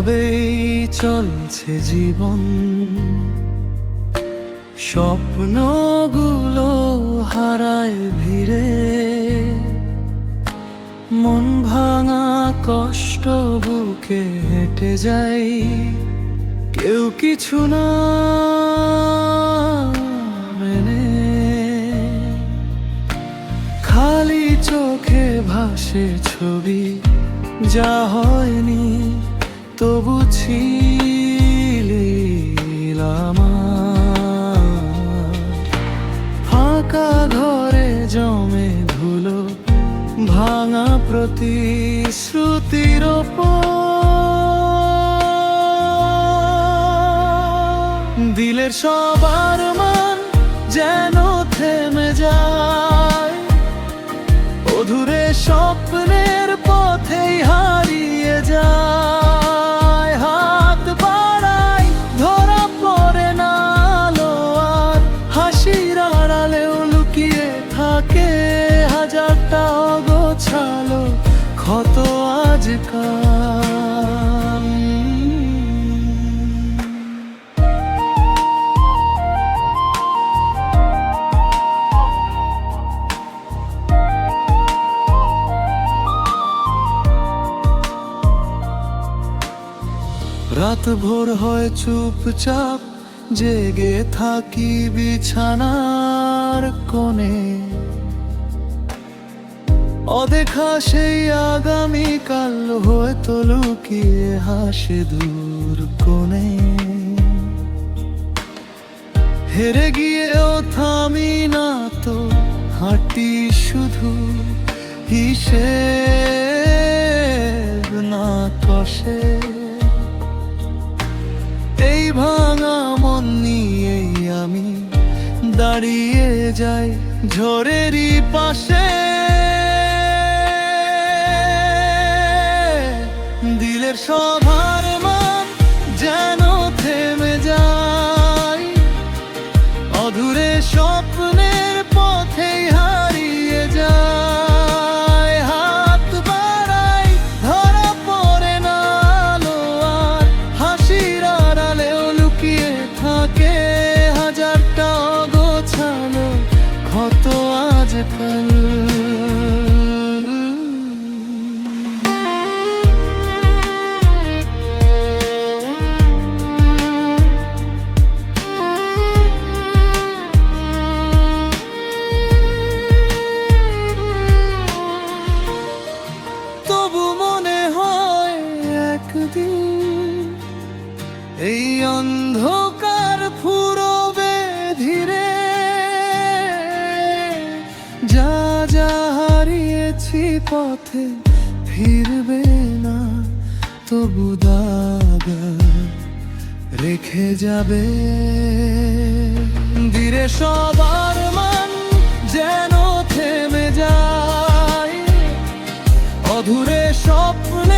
এভাবেই চলছে জীবন, স্বপ্নগুলো হারায় ভিড়ে, মন ভাঙা কষ্ট বুকে হেঁটে যাই, কেউ কিছু না মেনে। খালি চোখে ভাসে ছবি, যা হয়নি তবু ছিলাম। ফাঁকা ঘরে জমে ধুলো, ভাঙা প্রতিশ্রুতির ওপর দিলের সবার মান যেন থেমে যায়, অধুরে স্বপ্নের পথেই হারিয়ে যায়। হাত বাড়াই ধরা পড়ে না আলো, আর হাসির আড়ালেও লুকিয়ে থাকে হাজারটা অগোছালো ক্ষত আজকাল। রাত ভোর হয় চুপচাপ, জেগে থাকি বিছানার কোণে, অদেখা সেই আগামীকাল হয়তো লুকিয়ে হাসে দূর কোণে। হেরে গিয়েও থামি না তো, হাঁটি শুধু হিসেব না কষে। এই ভাঙা মন নিয়েই আমি দাঁড়িয়ে যাই ঝড়েরই পাশে, দিলের সবার মান যেন থেমে যায়, অধুরে স্বপ্নের পথেই হারিয়ে যায়। হাত বাড়াই ধরা পড়ে না আলো, আর হাসির আড়ালেও লুকিয়ে থাকে হাজারটা অগোছালো ক্ষত আজকাল। তবু মনে হয় একদিন এই অন্ধকার ফুরবে ধীরে, যা যা হারিয়েছি পথে ফিরবে না, তবু দাগ রেখে যাবে। ধীরে সবার মান যেন থেমে যায়, অধুরে স্বপ্ন